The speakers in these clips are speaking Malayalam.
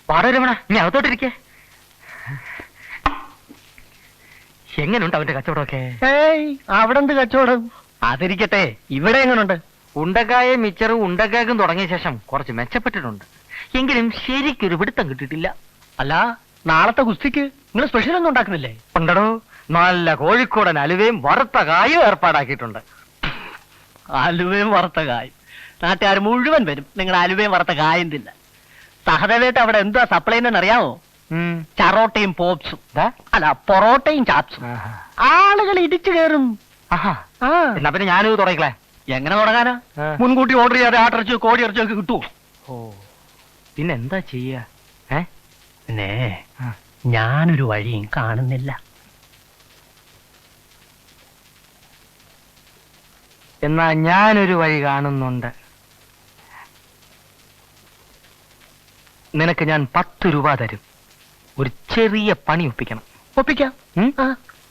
പാടരമണ ഇനി അകത്തോട്ടിരിക്കേ. എങ്ങനെയുണ്ട് അവന്റെ കച്ചവടമൊക്കെ? അവിടെ എന്ത് കച്ചവടം? അതിരിക്കട്ടെ, ഇവിടെ എങ്ങനെയുണ്ട്? ഉണ്ടക്കായും മിച്ചറും ഉണ്ടക്കാക്കും തുടങ്ങിയ ശേഷം കുറച്ച് മെച്ചപ്പെട്ടിട്ടുണ്ട്. എങ്കിലും ശരിക്കൊരു പിടുത്തം കിട്ടിയിട്ടില്ല. അല്ല, നാളത്തെ ഗുസ്തിക്ക് നിങ്ങൾ സ്പെഷ്യൽ ഒന്നും ഉണ്ടാക്കുന്നില്ലേ? ഉണ്ടടോ, നല്ല കോഴിക്കോടൻ അലുവയും വറുത്ത കായും ഏർപ്പാടാക്കിയിട്ടുണ്ട്. അലുവയും വറുത്ത കായും. നാട്ടുകാർ മുഴുവൻ വരും നിങ്ങൾ അലുവയും വറുത്ത കായും തിന്ന. സഹദേവേട്ട് അവിടെ എന്തുവാ സപ്ലൈ അറിയാമോ? ചറോട്ടയും പോപ്സും. അല്ല, പൊറോട്ടയും ചാപ്സും. ആളുകൾ ഇടിച്ചു കയറും. എന്നാ പിന്നെ ഞാനിത് തുടങ്ങിക്കളെ. എങ്ങനെ തുടങ്ങാനാ? മുൻകൂട്ടി ഓർഡർ ചെയ്യാതെ ആട്ടിറച്ചിയോ കോഴി ഇറച്ചിയോ ഒക്കെ കിട്ടുമോ? പിന്നെന്താ ചെയ്യാ? പിന്നെ ഞാനൊരു വഴിയും കാണുന്നില്ല. എന്നാ ഞാനൊരു വഴി കാണുന്നുണ്ട്. നിനക്ക് ഞാൻ 10 രൂപ തരും. ഒരു ചെറിയ പണി ഒപ്പിക്കണം. ഒപ്പിക്കാം.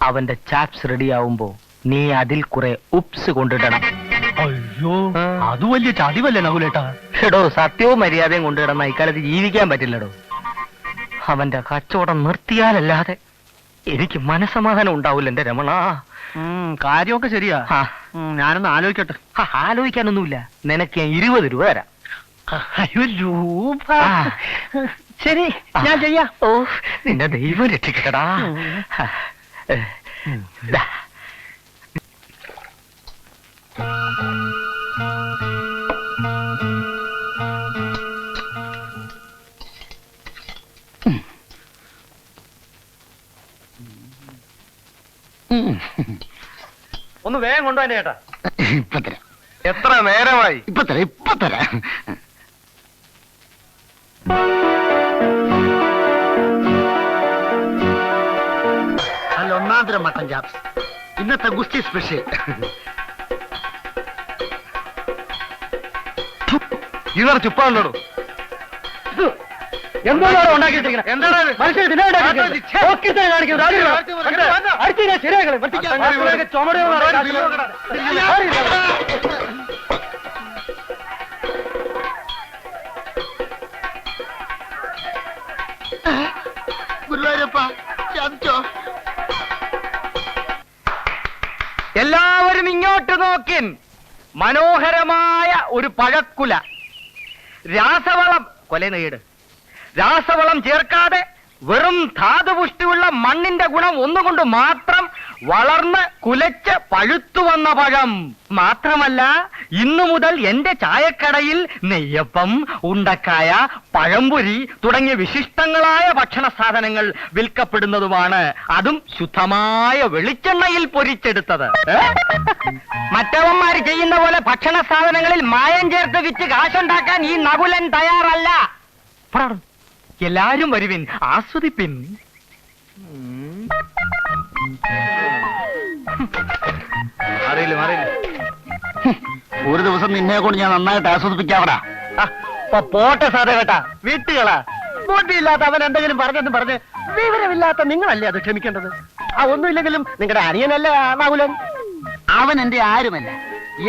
അവന്റെ ചാപ്സ് റെഡിയാവുമ്പോ നീ അതിൽ കുറെ ഉപ്സ് കൊണ്ടിടണം. അയ്യോ, അത് വലിയ ചതിവല്ലേ നകുലേട്ടാ? എടോ, സത്യവും മര്യാദയും കൊണ്ടിടന്ന ഇക്കാലത്ത് ജീവിക്കാൻ പറ്റില്ലടോ. അവന്റെ കച്ചവടം നിർത്തിയാലല്ലാതെ എനിക്ക് മനസമാധാനം ഉണ്ടാവില്ല എന്റെ രമണ. കാര്യമൊക്കെ ശരിയാ. ഞാനൊന്ന് ആലോചിക്കട്ടെ. ആലോചിക്കാനൊന്നുമില്ല. നിനക്ക് ഞാൻ 20 രൂപ തരാം. രൂപ? ശരി, ഞാൻ ചെയ്യാം. ഓ, നിന്റെ ദൈവം രക്ഷിക്കടാ. ഒന്ന് വേഗം കൊണ്ടുപോയി ചേട്ടാ. ഇപ്പൊ തരാം. എത്ര നേരമായി? ഇപ്പൊ തരാം. അല്ല, ഒന്നാന്തരം മട്ടൻ ചാപ്സ്, ഇന്നത്തെ ഗുസ്തി സ്പെഷ്യൽ. ഇവർ ചുപ്പാണല്ലോ. എന്താണ് ഉണ്ടാക്കി മനുഷ്യർ ഗുരുവായൂരപ്പ ചതിച്ചോ? എല്ലാവരും ഇങ്ങോട്ട് നോക്കിൻ. മനോഹരമായ ഒരു പഴക്കുല. രാസവളം കൊലനീട്. രാസവളം ചേർക്കാതെ വെറും ധാതുപുഷ്ടിയുള്ള മണ്ണിന്റെ ഗുണം ഒന്നുകൊണ്ട് മാത്രം വളർന്ന് കുലച്ച് പഴുത്തു വന്ന പഴം. മാത്രമല്ല, ഇന്നു മുതൽ എന്റെ ചായക്കടയിൽ നെയ്യപ്പം, ഉണ്ടക്കായ, പഴംപൊരി തുടങ്ങിയ വിശിഷ്ടങ്ങളായ ഭക്ഷണ സാധനങ്ങൾ വിൽക്കപ്പെടുന്നതുമാണ്. അതും ശുദ്ധമായ വെളിച്ചെണ്ണയിൽ പൊരിച്ചെടുത്തത്. മറ്റവന്മാര് ചെയ്യുന്ന പോലെ ഭക്ഷണ സാധനങ്ങളിൽ മായം ചേർത്ത് വിറ്റ് കാശുണ്ടാക്കാൻ ഈ നകുലൻ തയ്യാറല്ല. എല്ലാരും വരുവിൻ, ആസ്വദിപ്പിൻ. ഒരു ദിവസം നിന്നെ കൊണ്ട് ഞാൻ നന്നായിട്ട് ആസ്വദിപ്പിക്കാവടാ. പോട്ടെ സാധേ കേട്ടാ, വീട്ടുകളാ. ബോട്ടിയില്ലാത്ത അവൻ എന്തെങ്കിലും പറഞ്ഞ് വിവരമില്ലാത്ത നിങ്ങളല്ലേ അത് ക്ഷമിക്കേണ്ടത്. ഒന്നുമില്ലെങ്കിലും നിങ്ങളുടെ അനിയനല്ലേ നകുലൻ. അവൻ എന്റെ ആരുമല്ല.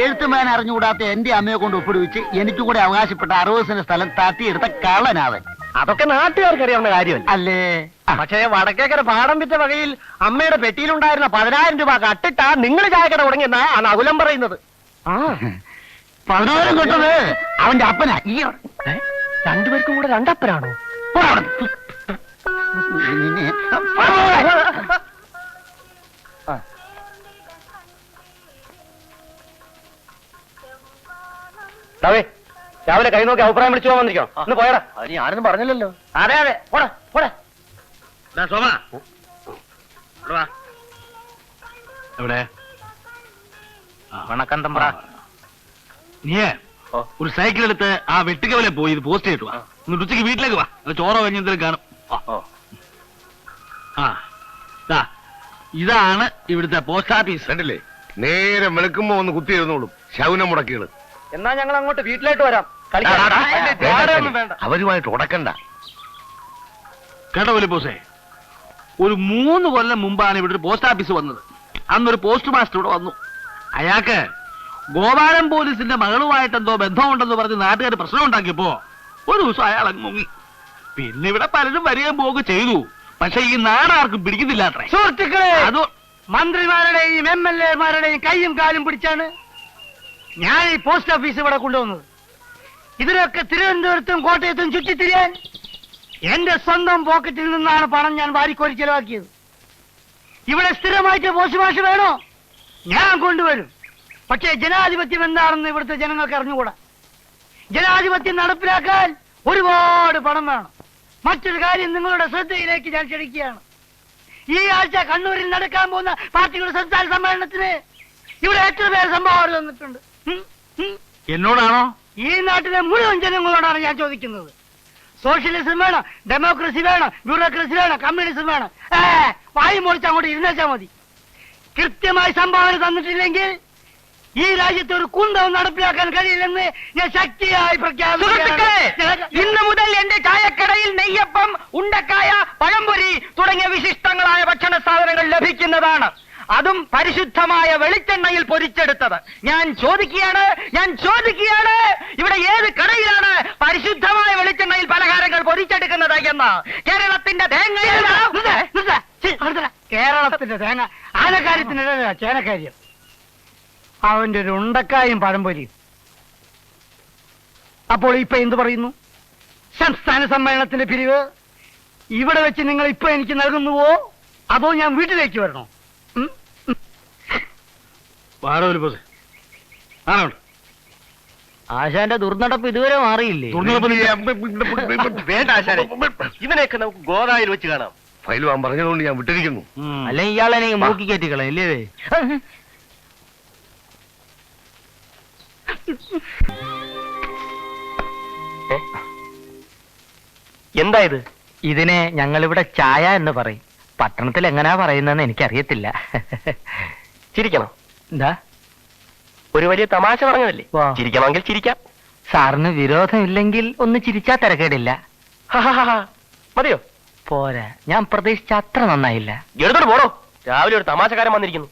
എഴുത്തുമാൻ അറിഞ്ഞുകൂടാത്ത എന്റെ അമ്മയെ കൊണ്ട് ഒപ്പിടുവിച്ച് എനിക്ക് കൂടെ അവകാശപ്പെട്ട 60 സെന്റ് സ്ഥലം തട്ടിയെടുത്ത കള്ളനാവൻ. അതൊക്കെ നാട്ടുകാർക്ക് അറിയാവുന്ന കാര്യമല്ല അല്ലേ? പക്ഷേ വടക്കേക്കര പാടം വിറ്റ വകയിൽ അമ്മയുടെ പെട്ടിയിലുണ്ടായിരുന്ന 10,000 രൂപ കട്ടിട്ടാ നിങ്ങൾ ചായക്കട തുടങ്ങിയെന്നാ ആ നകുലം പറയുന്നത്. 10,000 കിട്ടത് അവന്റെ അപ്പനാ. രണ്ടുപേർക്കും കൂടെ രണ്ടപ്പനാണോ? രാവിലെ കൈ നോക്കി അഭിപ്രായം വിളിച്ചു പോകാൻ വന്നിരിക്കണോ? ഒന്ന് പോയടാ. അത് ഞാനൊന്നും പറഞ്ഞില്ലല്ലോ. അതെ പോടാ. എവിടെ വണക്കം തമ്പ്ര. നീയേ ഒരു സൈക്കിൾ എടുത്ത് ആ വെട്ടിക്കവലെ പോയി ഇത് പോസ്റ്റ് ചെയ്തിട്ട് വാ. എന്നിട്ട് ഉച്ചയ്ക്ക് വീട്ടിലേക്ക് വാ. ചോറോ കഴിഞ്ഞ എന്തെങ്കിലും കാണും. ഇതാണ് ഇവിടുത്തെ പോസ്റ്റ് ഓഫീസ്. കണ്ടില്ലേ, നേരെ വെളുക്കുമ്പോ ഒന്ന് കുത്തിയിരുന്നോളും ശൗനം മുടക്കികള്. എന്നാ ഞങ്ങൾ അങ്ങോട്ട് വീട്ടിലായിട്ട് വരാം. അവരുമായിട്ട് ഉടക്കണ്ട കേട്ടോ വലിപ്പോസേ. ഒരു 3 കൊല്ലം മുമ്പാണ് ഇവിടെ ഒരു പോസ്റ്റ് ഓഫീസ് വന്നത്. അന്നൊരു പോസ്റ്റ് മാസ്റ്റർ ഇവിടെ വന്നു. അയാൾക്ക് ഗോപാലൻ പോലീസിന്റെ മകളുമായിട്ട് എന്തോ ബന്ധമുണ്ടെന്ന് പറഞ്ഞ് നാട്ടുകാർ പ്രശ്നം ഉണ്ടാക്കിയപ്പോ ഒരു ദിവസം അയാൾ അങ്ങ് മുങ്ങി. പിന്നെ ഇവിടെ പലരും വരികയും പോവുക ചെയ്തു. പക്ഷെ ഈ നാടാർക്കും പിടിക്കുന്നില്ല അത്രേ. സുഹൃത്തുക്കളെ, അത് മന്ത്രിമാരുടെയും MLA-മാരുടെയും കൈയും കാലും പിടിച്ചാണ് ഞാൻ ഈ പോസ്റ്റ് ഓഫീസ് ഇവിടെ കൊണ്ടുവന്നത്. ഇതിനൊക്കെ തിരുവനന്തപുരത്തും കോട്ടയത്തും ചുറ്റിത്തിരിയാൻ എന്റെ സ്വന്തം പോക്കറ്റിൽ നിന്നാണ് പണം ഞാൻ വാരിക്കോരി ചെലവാക്കിയത്. ഇവിടെ സ്ഥിരമായിട്ട് പോസ്റ്റ് മാഷ് വേണോ? ഞാൻ കൊണ്ടുവരും. പക്ഷേ ജനാധിപത്യം എന്താണെന്ന് ഇവിടുത്തെ ജനങ്ങൾക്ക് അറിഞ്ഞുകൂടാ. ജനാധിപത്യം നടപ്പിലാക്കാൻ ഒരുപാട് പണം വേണം. മറ്റൊരു കാര്യം നിങ്ങളുടെ ശ്രദ്ധയിലേക്ക് ഞാൻ ക്ഷണിക്കുകയാണ്. ഈ ആഴ്ച കണ്ണൂരിൽ നടക്കാൻ പോകുന്ന പാർട്ടിയുടെ സംസ്ഥാന സമ്മേളനത്തിന് ഇവിടെ എത്ര പേർ സംഭാവന തന്നിട്ടുണ്ട്? എന്നോടാണോ? ഈ നാട്ടിലെ മുഴുവൻ ജനങ്ങളോടാണ് ഞാൻ ചോദിക്കുന്നത്. സോഷ്യലിസം വേണം, ഡെമോക്രസി വേണം, ബ്യൂറോക്രസി വേണം, കമ്മ്യൂണിസം വേണം. വായി മുറിച്ച് അങ്ങോട്ട് ഇരുന്നേച്ചാൽ മതി. കൃത്യമായി സംഭാവന തന്നിട്ടില്ലെങ്കിൽ ഈ രാജ്യത്ത് ഒരു കുന്തവും നടപ്പിലാക്കാൻ കഴിയില്ലെന്ന് ഞാൻ ശക്തിയായി പ്രഖ്യാപിക്കുന്നു. ഇന്ന് മുതൽ എന്റെ ചായക്കടയിൽ നെയ്യപ്പം, ഉണ്ടക്കായ, പഴംപൊരി തുടങ്ങിയ വിശിഷ്ടങ്ങളായ ഭക്ഷണ സാധനങ്ങൾ ലഭിക്കുന്നതാണ്. അതും പരിശുദ്ധമായ വെളിച്ചെണ്ണയിൽ പൊരിച്ചെടുത്തത്. ഞാൻ ചോദിക്കുകയാണ്, ഇവിടെ ഏത് കടയിലാണ് പരിശുദ്ധമായ വെളിച്ചെണ്ണയിൽ പലഹാരങ്ങൾ പൊരിച്ചെടുക്കുന്നത് എന്ന്? കേരളത്തിന്റെ തേങ്ങ, കേരളത്തിന്റെ തേങ്ങ ആനക്കാര്യത്തിനിടയില ചേനക്കാര്യം. അവന്റെ ഒരു ഉണ്ടക്കായും പഴംപൊരിയും. അപ്പോൾ ഇപ്പൊ എന്ത് പറയുന്നു? സംസ്ഥാന സമ്മേളനത്തിന്റെ പിരിവ് ഇവിടെ വെച്ച് നിങ്ങൾ ഇപ്പൊ എനിക്ക് നൽകുന്നുവോ, അതോ ഞാൻ വീട്ടിലേക്ക് വരണോ? ആശാന്റെ ദുർനടപ്പ് ഇതുവരെ മാറിയില്ലേ? വേണ്ട ആശാനെ, ഇവനെയൊക്കെ നമുക്ക് ഗോദായിൽ വെച്ച് കാണാം. ഫയൽ വാൻ പറഞ്ഞതുകൊണ്ട് ഞാൻ വിട്ടിരിക്കുന്നു. അല്ലെങ്കിൽ ഇയാളെ മൂക്കി കയറ്റിക്കളെ ഇല്ലേ? എന്താ ഇത്? ഇതിനെ ഞങ്ങളിവിടെ ചായ എന്ന് പറയും. പട്ടണത്തിൽ എങ്ങനാ പറയുന്നതെന്ന് എനിക്കറിയത്തില്ല. ചിരിക്കണം. എന്താ? ഒരു വലിയ തമാശ പറഞ്ഞതല്ലേ? വാ. ചിരിക്കണമെങ്കിൽ ചിരിക്കാം. സാറിന് വിരോധമില്ലെങ്കിൽ ഒന്ന് ചിരിച്ചാ തിരക്കേടില്ല. മതിയോ? പോരാ, ഞാൻ പ്രതീക്ഷിച്ച അത്ര നന്നായില്ല. എടുത്തോട്ട് പോടോ, രാവിലെ ഒരു തമാശക്കാരൻ വന്നിരിക്കുന്നു.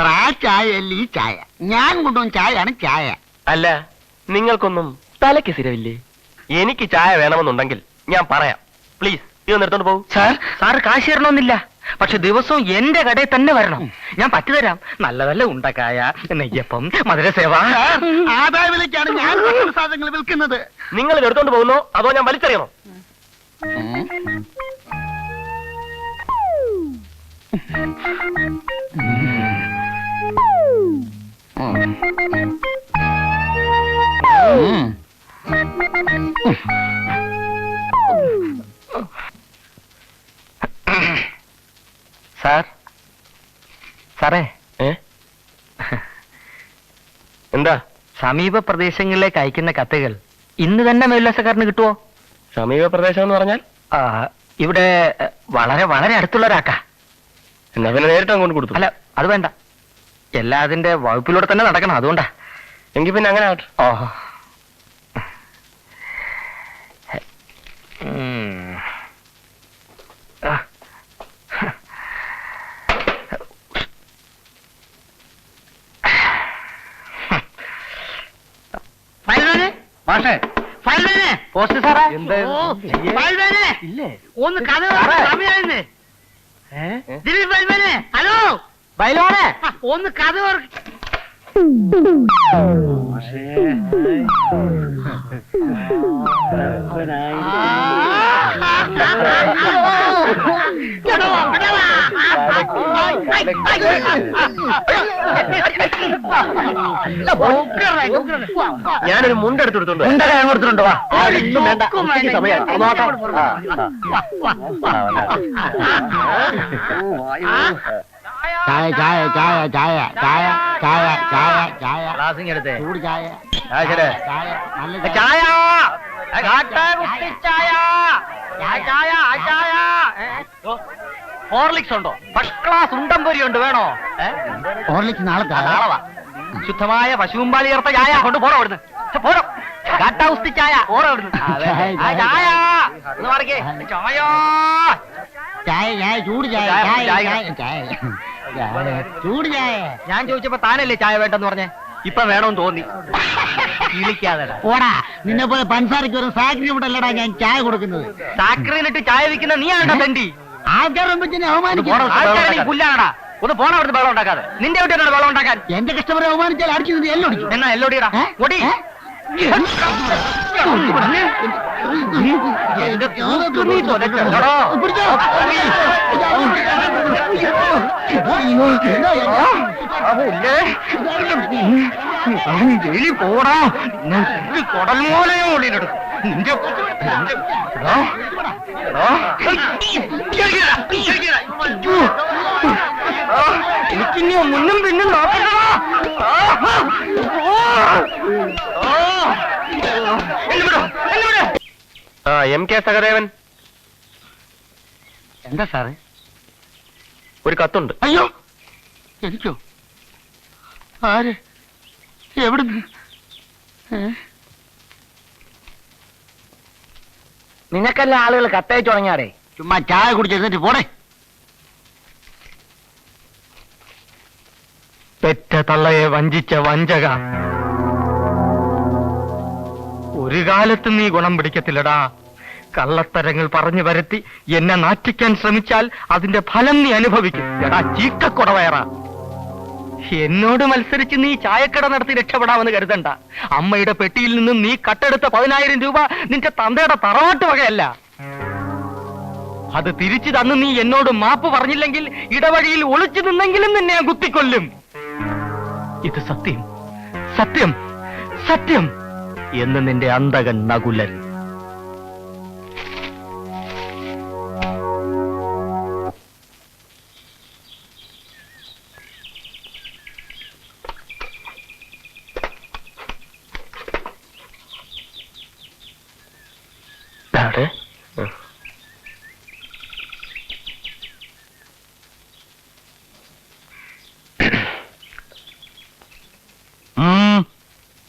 ആ ചായ അല്ല ഈ ചായ. ഞാൻ കൊണ്ടുവന്ന ചായയാണ് ചായ. അല്ല, നിങ്ങൾക്കൊന്നും തലയ്ക്ക് സ്ഥിരമില്ലേ? എനിക്ക് ചായ വേണമെന്നുണ്ടെങ്കിൽ ഞാൻ പറയാം. പ്ലീസ് ഇതൊന്ന് എടുത്തോണ്ട് പോകും. സാറ് കാശ് തരണമെന്നില്ല, പക്ഷെ ദിവസവും എന്റെ കടയിൽ തന്നെ വരണം. ഞാൻ പറ്റുതരാം. നല്ല നല്ല ഉണ്ടക്കായ, നെയ്യപ്പം, മധുരസേവ. ആദായ വിലയ്ക്കാണ് ഞാൻ സാധനങ്ങൾ വിൽക്കുന്നത്. നിങ്ങൾ ഇത് എടുത്തോണ്ട് പോകുന്നോ അതോ ഞാൻ വലിച്ചെറിയണോ? സാറേ, എന്താ? സമീപ പ്രദേശങ്ങളിലേക്ക് അയക്കുന്ന കത്തുകൾ ഇന്ന് തന്നെ മേലുല്ലാസക്കാരന് കിട്ടുമോ? സമീപ പ്രദേശം എന്ന് പറഞ്ഞാൽ? ഇവിടെ വളരെ വളരെ അടുത്തുള്ള ഒരാക്കാ. എന്നാ പിന്നെ നേരിട്ട് അങ്ങോട്ട് കൊടുത്തു. അല്ല, അത് വേണ്ട. എല്ലാതിന്റെ വകുപ്പിലൂടെ തന്നെ നടക്കണം, അതുകൊണ്ടാ. എങ്കിൽ പിന്നെ അങ്ങനെ ആട്ടെ. ഓഹോ. പോസ്റ്റ് സാറേ, ഒന്ന് കഥ സമയായിരുന്നേ. ദിലീപ് ബൽബനെ, ഹലോ ബൈലോണേ, ഒന്ന് കഥ ഞാനൊരു മുണ്ടെടുത്തെടുത്തോണ്ട് കൊടുത്തിട്ടുണ്ടോ? ചായ ചായ ചായ ചായ ചായ ചായ ചായ ചായ എടുത്തേ. ചൂട് ചായ ശരി. ചായ നല്ല ചായ, ചായ. ഹോർലിക്സ് ഉണ്ടോ? ഫസ്റ്റ് ക്ലാസ് ഉണ്ടംപൊരി ഉണ്ട്, വേണോ? ഹോർലിക്സ് നാളെ നാളെ വാ. ശുദ്ധമായ പശുമ്പാലി ചേർത്ത ചായ കൊണ്ട് പോറോ ഇവിടുന്ന്. പോരോ. കാട്ടാവുസ്തി ചായ ഓരോ ഇവിടുന്ന്. ചായ ഒന്ന് മാറിക്കേ. ചായ ചായ ചായ ചൂട് ചായ ചായ ചായ ചായ ചായ ചൂട് ചായ. ഞാൻ ചോദിച്ചപ്പോ താനല്ലേ ചായ വേണ്ടെന്ന് പറഞ്ഞേ? ഇപ്പൊ വേണമെന്ന് തോന്നി. വിളിക്കാതെടാ. ഓടാ, നിന്നെ പോലെ പഞ്ചസാരയ്ക്ക് ഒരു സാഹചര്യം ഇവിടെ അല്ലടാ ഞാൻ ചായ കൊടുക്കുന്നത്. സാക്രീനിട്ട് ചായ വിൽക്കുന്ന നീയാണോ തണ്ടി? ആൾക്കാരുടെ മുമ്പിൽ എന്നെ അവമാനിക്കും. ആൾക്കാരെ പുല്ലാണടാ. ഒന്ന് പോണ അവിടുന്ന് വെള്ളം ഉണ്ടാക്കാതെ. നിന്റെ വീട്ടിൽ വെള്ളം ഉണ്ടാക്കാൻ. എന്റെ കസ്റ്റമറെ അവമാനിച്ചാൽ അടിക്കുന്നത് എല്ലാം അടിക്കും. എന്നാ എല്ലോടിയടാ. ഓടി. ജയിലിൽ പോടാ. കൊടൽ മോലയോ ഓടിയിടും. നിന്റെ എനിക്കിനി മുന്നും പിന്നും നോക്കണോ? എം കെ സഹദേവൻ, എന്താ സാറേ? ഒരു കത്തുണ്ട്. അയ്യോ, എനിക്കോ? ആര്? എവിടുന്ന്? നിനക്കല്ല ആളുകൾ കത്തയച്ചു തുടങ്ങിയാടേ. ചുമ്മാ ചായ കുടിച്ചിരുന്നിട്ട് പോടെ. പെറ്റ തള്ളയെ വഞ്ചിച്ച വഞ്ചക, ഒരു കാലത്ത് നീ ഗുണം പിടിക്കത്തില്ലടാ. കള്ളത്തരങ്ങൾ പറഞ്ഞു വരുത്തി എന്നെ നാറ്റിക്കാൻ ശ്രമിച്ചാൽ അതിന്റെ ഫലം നീ അനുഭവിക്കും. എടാ ചീക്കക്കൊടവയറ, എന്നോട് മത്സരിച്ച് നീ ചായക്കട നടത്തി രക്ഷപ്പെടാമെന്ന് കരുതണ്ട. അമ്മയുടെ പെട്ടിയിൽ നിന്നും നീ കട്ടെടുത്ത 10,000 രൂപ നിന്റെ തന്തയുടെ തറവാട്ട് വകയല്ല. അത് തിരിച്ചു തന്ന് നീ എന്നോട് മാപ്പ് പറഞ്ഞില്ലെങ്കിൽ ഇടവഴിയിൽ ഒളിച്ചു നിന്നെങ്കിലും നിന്നെ ഞാൻ കുത്തിക്കൊല്ലും. ഇത് സത്യം, സത്യം, സത്യം എന്ന് നിന്റെ അന്തകൻ നകുലൻ.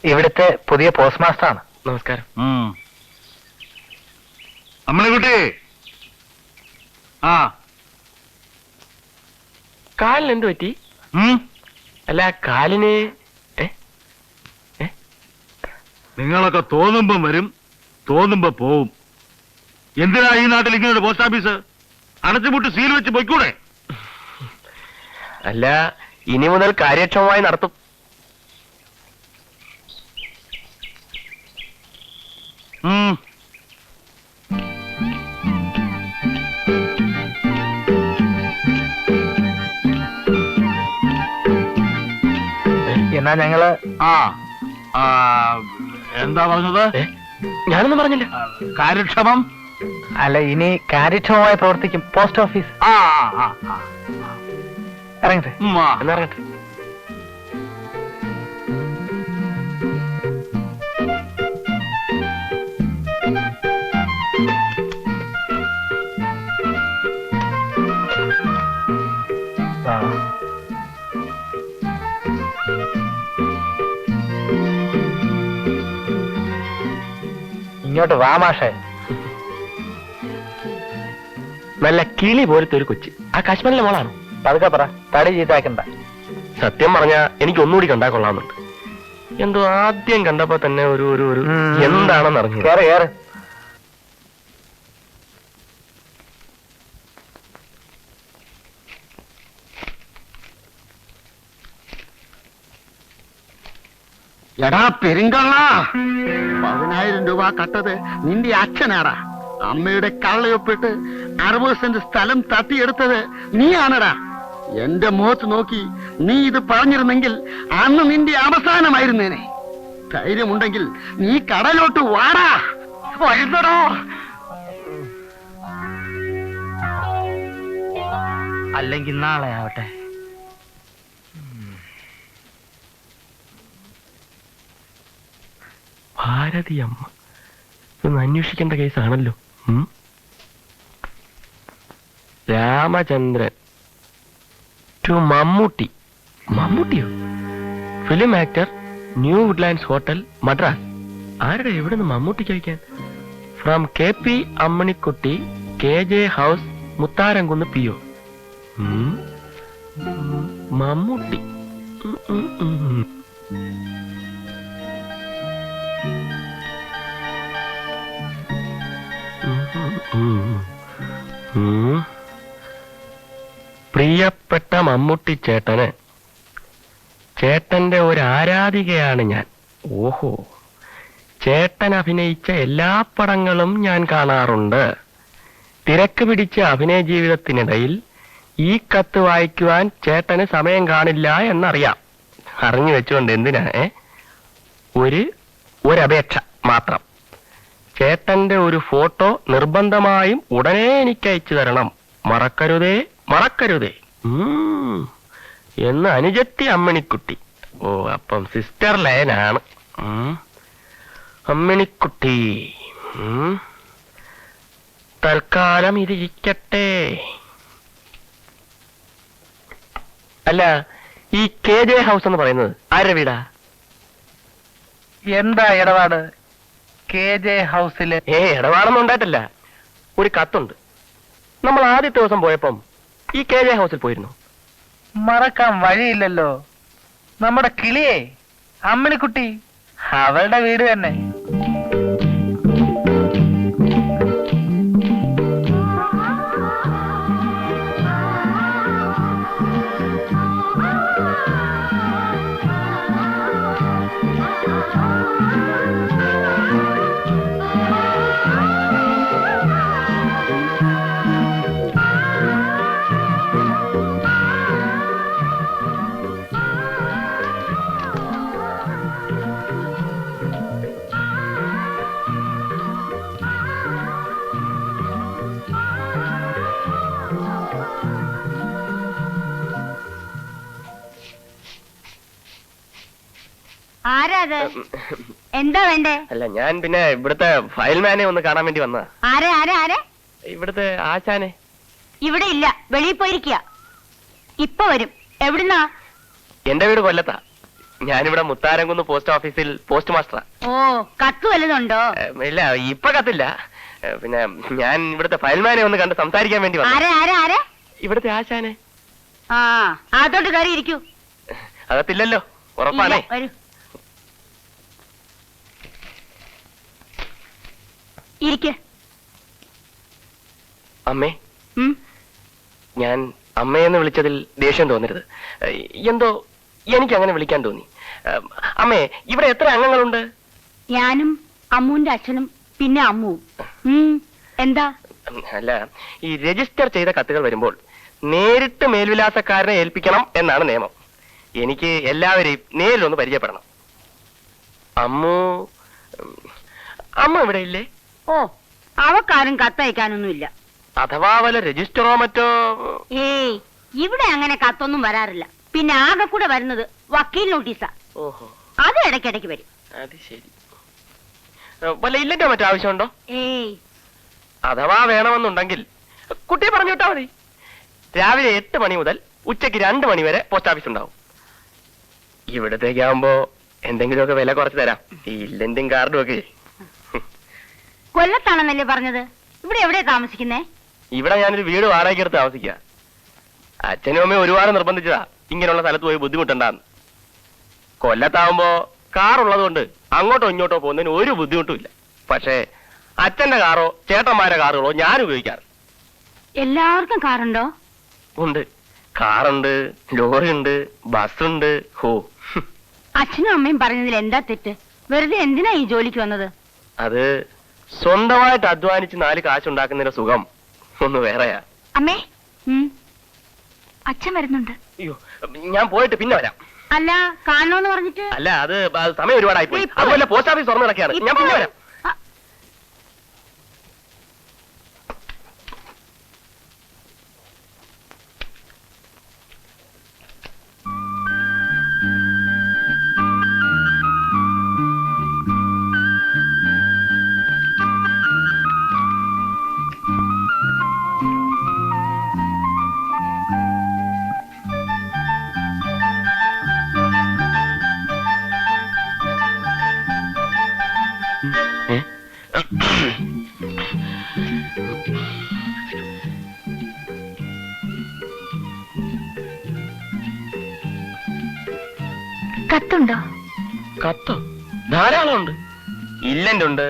ഇവിടുത്തെ പുതിയ പോസ്റ്റ് മാസ്റ്റർ ആണ്. നമസ്കാരം. അമ്മണിക്കുട്ടി, ആ കാലിന് എന്ത് പറ്റി? അല്ല കാലിന് നിങ്ങളൊക്കെ തോന്നുമ്പം വരും, തോന്നുമ്പോ പോവും. എന്തിനാ ഈ നാട്ടിൽ ഇങ്ങനെ ഒരു പോസ്റ്റ് ഓഫീസ്? അടച്ചുപൂട്ട് സീൽ വെച്ച് പൊയ്ക്കൂടെ? അല്ല, ഇനി മുതൽ കാര്യക്ഷമമായി നടത്തും. എന്നാ ഞങ്ങള് എന്താ പറഞ്ഞത്? ഞാനൊന്നും പറഞ്ഞില്ല. കാര്യക്ഷമം അല്ല, ഇനി കാര്യക്ഷമമായി പ്രവർത്തിക്കും പോസ്റ്റ് ഓഫീസ്. ഇറങ്ങട്ടെ. എന്നറിയട്ടെ. ഇങ്ങോട്ട് വാ മാഷേ. നല്ല കിളി പോലത്തെ ഒരു കൊച്ച്. ആ കാശ്മീരിലെ മോളാണോ? പതുക്കെ പറ, തടി ചീത്താക്കണ്ട. സത്യം പറഞ്ഞ എനിക്ക് ഒന്നുകൂടി കണ്ടാ കൊള്ളാമെന്നുണ്ട്. എന്തോ ആദ്യം കണ്ടപ്പോ തന്നെ ഒരു ഒരു ഒരു എന്താണെന്ന് അറിഞ്ഞു. കേറ് കേറ്. എടാ പെരുങ്കള്ള, 10,000 രൂപ കട്ടത് നിന്റെ അച്ഛനാടാ. അമ്മയുടെ കള്ളയൊപ്പിട്ട് 60 സെന്റ് സ്ഥലം തട്ടിയെടുത്തത് നീയാണടാ. എന്റെ മുഖത്ത് നോക്കി നീ ഇത് പറഞ്ഞിരുന്നെങ്കിൽ അന്ന് നിന്റെ അവസാനമായിരുന്നേനെ. ധൈര്യമുണ്ടെങ്കിൽ നീ കടലോട്ട് വാടാ. വരുന്നടോ. അല്ലെങ്കിൽ നാളെ ആവട്ടെ. ഭാരതി അമ്മ ഇതൊന്ന് അന്വേഷിക്കേണ്ട കേസാണല്ലോ. രാമചന്ദ്രൻ ടു മമ്മൂട്ടി. മമ്മൂട്ടിയോ? Film actor, New Woodlands Hotel, Madras. ആരുടെ എവിടുന്ന് മമ്മൂട്ടിക്ക് അയക്കാൻ? ഫ്രം KP അമ്മണിക്കുട്ടി, KJ house, Muthaaramkunnu PO. Mammootty. പ്രിയപ്പെട്ട മമ്മൂട്ടി ചേട്ടന്, ചേട്ടന്റെ ഒരു ആരാധികയാണ് ഞാൻ. ഓഹോ, ചേട്ടൻ അഭിനയിച്ച എല്ലാ പടങ്ങളും ഞാൻ കാണാറുണ്ട്. തിരക്ക് പിടിച്ച അഭിനയ ജീവിതത്തിനിടയിൽ ഈ കത്ത് വായിക്കുവാൻ ചേട്ടന് സമയം കാണില്ല എന്നറിയാം. അറിഞ്ഞു വെച്ചുകൊണ്ട് എന്തിനാ ഒരപേക്ഷ മാത്രം. ചേട്ടന്റെ ഒരു ഫോട്ടോ നിർബന്ധമായും ഉടനെ എനിക്ക് അയച്ചു തരണം. മറക്കരുതേ, മറക്കരുതേ എന്ന് അനുജത്തി അമ്മിണിക്കുട്ടി. ഓ, അപ്പം സിസ്റ്റർ ലയനാണ്. അമ്മിണിക്കുട്ടി, തൽക്കാലം ഇതിരിക്കട്ടെ. അല്ല, ഈ KJ ഹൗസ് എന്ന് പറയുന്നത് ആരുടെ വീടാ? എന്താ ഇടപാട് KJ ഹൗസില്? ഇടപാടൊന്നും ഉണ്ടായിട്ടില്ല. ഒരു കത്തുണ്ട്. നമ്മൾ ആദ്യത്തെ ദിവസം പോയപ്പം ഈ KJ ഹൗസിൽ പോയിരുന്നു. മറക്കാൻ വഴിയില്ലല്ലോ. നമ്മുടെ കിളിയെ, അമ്മിണിക്കുട്ടി, അവളുടെ വീട് തന്നെ. ആരാത്? എന്താ വേണ്ടേ? അല്ല, ഞാൻ പിന്നെ ഇവിടുത്തെ ഫയൽമാനെ ഒന്ന് കാണാൻ വേണ്ടി വന്നതാ. ആരെ ആരെ ആരെ? ഇവിടുത്തെ ആശാനെ. ഇവിടെ ഇല്ല, വെളിയിൽ പോയിരിക്കുക. ഇപ്പൊ വരും. എവിടുന്നാ? എന്റെ വീട് കൊല്ലത്താ. ഞാനിവിടെ മുത്താരംകുന്ന് പോസ്റ്റ് ഓഫീസിൽ പോസ്റ്റ് മാസ്റ്ററാ. ഓ, കത്ത് വല്ലതുണ്ടോ? ഇല്ല, ഇപ്പൊ കത്തില്ല. പിന്നെ ഞാൻ ഇവിടുത്തെ ഫയൽമാനെ ഒന്ന് കണ്ട് സംസാരിക്കാൻ വേണ്ടി വന്നു. ആരെ ആരെ ആരെ? ഇവിടുത്തെ ആശാനെ. ആ, അതോട്ട് കയറി ഇരിക്കൂ. അകത്തില്ലല്ലോ, ഉറപ്പാണേ. വരൂ, ഇരിക്ക്. അമ്മേ, ഞാൻ അമ്മയെന്ന് വിളിച്ചതിൽ ദേഷ്യം തോന്നരുത്. എന്തോ എനിക്ക് അങ്ങനെ വിളിക്കാൻ തോന്നി. അമ്മേ, ഇവിടെ എത്ര അംഗങ്ങളുണ്ട്? ഞാനും അമ്മുവിന്റെ അച്ഛനും പിന്നെ അമ്മുവും. എന്താ? അല്ല, ഈ രജിസ്റ്റർ ചെയ്ത കത്തുകൾ വരുമ്പോൾ നേരിട്ട് മേൽവിലാസക്കാരനെ ഏൽപ്പിക്കണം എന്നാണ് നിയമം. എനിക്ക് എല്ലാവരെയും നേരിലൊന്ന് പരിചയപ്പെടണം. അമ്മ ഇവിടെ ഇല്ലേ? ഓ, അവക്കാരും കത്തയക്കാനൊന്നുമില്ല. അഥവാ വല്ല രജിസ്റ്ററോ മറ്റോ? ഏയ്, ഇവിടെ അങ്ങനെ കത്തൊന്നും വരാറില്ല. പിന്നെ ആകെ കൂടെ വരുന്നത് വക്കീൽ നോട്ടീസാ. ഓഹോ, അത് ഇടയ്ക്കിടയ്ക്ക് വരും. അത് ശരി. വല്ല ഇല്ലല്ലോ മറ്റോ ആവശ്യമുണ്ടോ? ഏയ്, അഥവാ വേണമെന്നുണ്ടെങ്കിൽ കുട്ടിയെ പറഞ്ഞു വിട്ടാ മതി. രാവിലെ 8 മണി മുതൽ ഉച്ചയ്ക്ക് 2 മണി വരെ പോസ്റ്റ് ഓഫീസ് ഉണ്ടാവും. ഇവിടത്തേക്കാവുമ്പോ എന്തെങ്കിലുമൊക്കെ വില കുറച്ച് തരാം. ഈ ഇല്ലെന്റും കാർഡും ഒക്കെ. കൊല്ലത്താണെന്നല്ലേ പറഞ്ഞത്? ഇവിടെ എവിടെയാ താമസിക്കുന്നേ? ഇവിടെ ഞാനൊരു വീട് വാടകയ്ക്ക് എടുത്ത് താമസിക്കുക. അച്ഛനും അമ്മയും ഒരുപാട് നിർബന്ധിച്ചതാ ഇങ്ങനെയുള്ള സ്ഥലത്ത് പോയി ബുദ്ധിമുട്ടുണ്ടാന്ന്. കൊല്ലത്താവുമ്പോ കാറുള്ളത് കൊണ്ട് അങ്ങോട്ടോ ഇങ്ങോട്ടോ പോകുന്നതിന് ഒരു ബുദ്ധിമുട്ടും ഇല്ല. പക്ഷേ അച്ഛന്റെ കാറോ ചേട്ടന്മാരുടെ കാറുകളോ ഞാൻ ഉപയോഗിക്കാറ്. എല്ലാവർക്കും കാറുണ്ടോ? ഉണ്ട്. കാറുണ്ട്, ലോറിയുണ്ട്, ബസ്സുണ്ട്. ഹോ, അച്ഛനും അമ്മയും പറഞ്ഞതിൽ എന്താ തെറ്റ്? വെറുതെ എന്തിനാ ഈ ജോലിക്ക് വന്നത്? അത് സ്വന്തമായിട്ട് അധ്വാനിച്ച് 4 കാശുണ്ടാക്കുന്നതിന്റെ സുഖം ഒന്ന് വേറെയാ. അമ്മേ, അച്ഛൻ വരുന്നുണ്ട്. അയ്യോ, ഞാൻ പോയിട്ട് പിന്നെ വരാം. അല്ല, കാണണോന്ന് പറഞ്ഞിട്ട്? അല്ല, അത് സമയം ഒരുപാടായി പോയി. അതുപോലെ പോസ്റ്റ് ഓഫീസ് തുറന്നു കിടക്കുകയാണ്. ഞാൻ പിന്നെ വരാം. കത്തുണ്ടോ? കത്തോ? ധാരാളം ഉണ്ട്. ഇല്ലന്റ് ഉണ്ട്,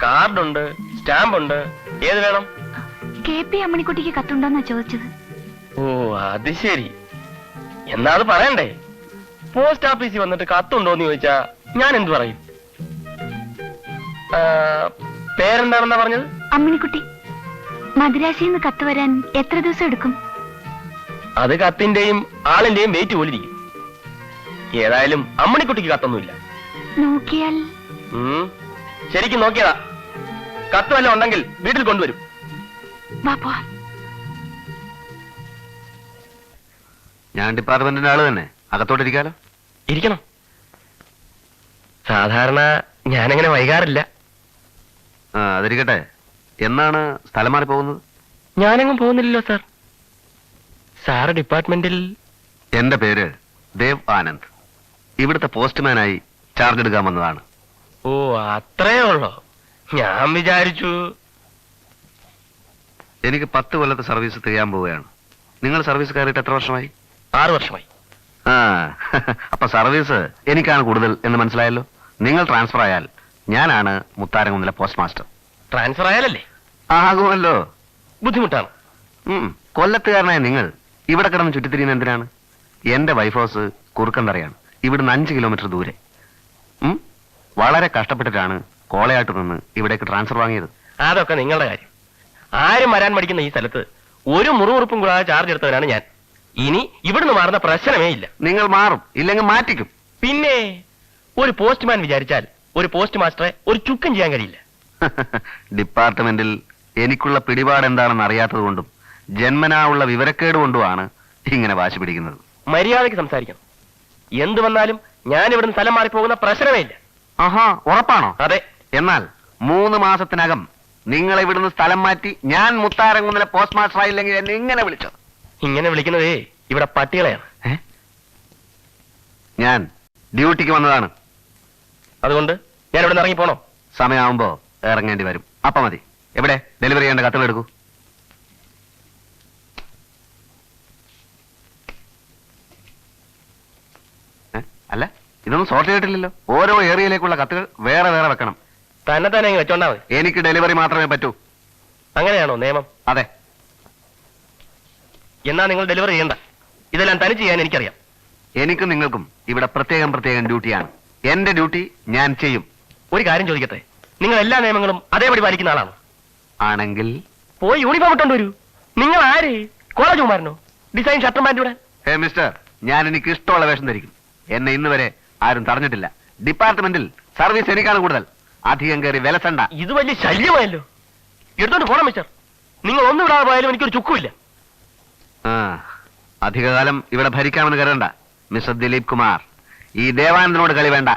കാർഡുണ്ട്, സ്റ്റാമ്പ് ഉണ്ട്. ഏത് വേണം? KP അമ്മണിക്കുട്ടിക്ക് കത്തുണ്ടോന്നാ ചോദിച്ചത്. ഓ അത് ശരി. എന്നാ അത് പറയണ്ടേ? പോസ്റ്റ് ഓഫീസിൽ വന്നിട്ട് കത്തുണ്ടോന്ന് ചോദിച്ചാ ഞാൻ എന്ത് പറയും? പേരെന്താണെന്നാ പറഞ്ഞത്? അമ്മണിക്കുട്ടി. മദ്രാസിൽ നിന്ന് കത്ത് വരാൻ എത്ര ദിവസം എടുക്കും? അത് കത്തിന്റെയും ആളിന്റെയും വെയിറ്റ് പോലിരിക്കും. ഏതായാലും അമ്മണിക്കുട്ടിക്ക് കത്തൊന്നുമില്ല. നോക്കിയാൽ ശരിക്കും നോക്കിയതാ. കത്ത് വല്ല ഉണ്ടെങ്കിൽ വീട്ടിൽ കൊണ്ടുവരും. വാ പോവാം. ഞാൻ ഡിപ്പാർട്ട്മെന്റിന്റെ ആള് തന്നെ. അകത്തോട്ടിരിക്കാലോ? ഇരിക്കണം. സാധാരണ ഞാനങ്ങനെ വൈകാറില്ല. ആ അതിരിക്കട്ടെ. എന്നാണ് സ്ഥലം മാറി പോകുന്നത്? ഞാനെങ്ങും പോകുന്നില്ലല്ലോ സാർ. സാറ് ഡിപ്പാർട്ട്മെന്റിൽ? എന്റെ പേര് ദേവ് ആനന്ദ്. ഇവിടുത്തെ പോസ്റ്റ്മാനായി ചാർജ് എടുക്കാൻ വന്നതാണ്. ഓ അത്രേ ഉള്ളോ? ഞാൻ വിചാരിച്ചു. എനിക്ക് 10 കൊല്ലത്തെ സർവീസ് തികയാൻ പോവുകയാണ്. നിങ്ങൾ സർവീസ് കയറിയിട്ട് എത്ര വർഷമായി? 6 വർഷമായി. ആ അപ്പൊ സർവീസ് എനിക്കാണ് കൂടുതൽ എന്ന് മനസ്സിലായല്ലോ. നിങ്ങൾ ട്രാൻസ്ഫർ ആയാൽ ഞാനാണ് മുത്താരംകുന്നിലെ പോസ്റ്റ് മാസ്റ്റർ. ട്രാൻസ്ഫർ ആയാലല്ലേ? ആകുമല്ലോ. ബുദ്ധിമുട്ടാണ്. കൊല്ലത്തുകാരനായ നിങ്ങൾ ഇവിടെ കിടന്ന് ചുറ്റിത്തിരിയുന്ന എന്തിനാണ്? എന്റെ വൈഫ് ഹൗസ് കുറുക്കന്തറയാണ്. ഇവിടുന്ന് 5 കിലോമീറ്റർ ദൂരെ. വളരെ കഷ്ടപ്പെട്ടിട്ടാണ് കോളയാട്ട് നിന്ന് ഇവിടേക്ക് ട്രാൻസ്ഫർ വാങ്ങിയത്. അതൊക്കെ നിങ്ങളുടെ കാര്യം. ആരും വരാൻ മടിക്കുന്ന ഈ സ്ഥലത്ത് ഒരു മുറിവുറുപ്പും കൂടാതെ ചാർജ് എടുത്തവനാണ് ഞാൻ. ഇനി ഇവിടുന്ന് മാറുന്ന പ്രശ്നമേ ഇല്ല. നിങ്ങൾ മാറും, ഇല്ലെങ്കിൽ മാറ്റിക്കും. പിന്നെ ഒരു പോസ്റ്റ്മാൻ വിചാരിച്ചാൽ ഒരു പോസ്റ്റ് മാസ്റ്ററെ ഒരു ചുക്കും ചെയ്യാൻ കഴിയില്ല. ഡിപ്പാർട്ട്മെന്റിൽ എനിക്കുള്ള പിടിപാട് എന്താണെന്ന് അറിയാത്തത് കൊണ്ടും ജന്മനാ ഉള്ള വിവരക്കേട് കൊണ്ടുമാണ് ഇങ്ങനെ വാശി പിടിക്കുന്നത്. മര്യാദയ്ക്ക് സംസാരിക്കണം. എന്ത് വന്നാലും ഞാൻ ഇവിടുന്ന് സ്ഥലം മാറിപ്പോകുന്ന പ്രശ്നമേ ഇല്ല. ആഹാ, ഉറപ്പാണോ? അതെ. എന്നാൽ 3 മാസത്തിനകം നിങ്ങൾ ഇവിടുന്ന് സ്ഥലം മാറ്റി ഞാൻ മുത്താരംകുന്നിലെ പോസ്റ്റ് മാസ്റ്റർ ആയില്ലെങ്കിൽ എന്നെ ഇങ്ങനെ വിളിച്ചോ? ഇങ്ങനെ വിളിക്കുന്നതേ ഇവിടെ പട്ടികളെയാണ്. ഞാൻ ഡ്യൂട്ടിക്ക് വന്നതാണ്. അതുകൊണ്ട് ഞാൻ ഇവിടെ നിന്ന് ഇറങ്ങി പോണോ? സമയമാകുമ്പോ ഇറങ്ങേണ്ടി വരും. അപ്പൊ മതി. എവിടെ ഡെലിവറി ചെയ്യേണ്ട കത്തുകൾ എടുക്കൂ. അല്ല, ഇതൊന്നും സോർട്ട് ചെയ്തിട്ടില്ലല്ലോ. ഓരോ ഏരിയയിലേക്കുള്ള കത്തുകൾ വേറെ വേറെ വെക്കണം. തന്നെ തന്നെ വെച്ചോണ്ടാ മതി. എനിക്ക് ഡെലിവറി മാത്രമേ പറ്റൂ. അങ്ങനെയാണോ നിയമം? അതെ. എന്നാ നിങ്ങൾ ഡെലിവറി ചെയ്യണ്ട. ഇതെല്ലാം തനിച്ച് ചെയ്യാൻ എനിക്കറിയാം. എനിക്കും നിങ്ങൾക്കും ഇവിടെ പ്രത്യേകം ഡ്യൂട്ടിയാണ്. എന്റെ ഡ്യൂട്ടി ഞാൻ ചെയ്യും. ഒരു കാര്യം ചോദിക്കട്ടെ, നിങ്ങൾ എല്ലാ നിയമങ്ങളും അതേപടി പാലിക്കുന്ന ആളാണോ? ആണെങ്കിൽ പോയി യൂണിഫോം ഇട്ടോണ്ട് വരൂ. നിങ്ങൾ ആര്? കോളേജ് കുമാരനോ? ഡിസൈൻ ഷർട്ടും പാൻറ്റും ഇവിടെ? ഹേ മിസ്റ്റർ, ഞാൻ എനിക്ക് ഇഷ്ടമുള്ള വേഷം ധരിക്കും. എന്നെ ഇന്ന് വരെ ആരും തടഞ്ഞിട്ടില്ല. ഡിപ്പാർട്ട്മെന്റിൽ സർവീസ് എനിക്കാണ് കൂടുതൽ. അധികം കയറി വിലസണ്ട. ഇത് വലിയ ശല്യമായല്ലോ. എടുത്തോണ്ട് പോണം മിസ്റ്റർ. നിങ്ങൾ ഒന്നും വിടാതെ പോയാലും എനിക്കൊരു ചുക്കുമില്ല. അധികകാലം ഇവിടെ ഭരിക്കാമെന്ന് കരുതണ്ട മിസ്റ്റർ ദിലീപ് കുമാർ. ഈ ദേവാനന്ദനോട് കളി വേണ്ട.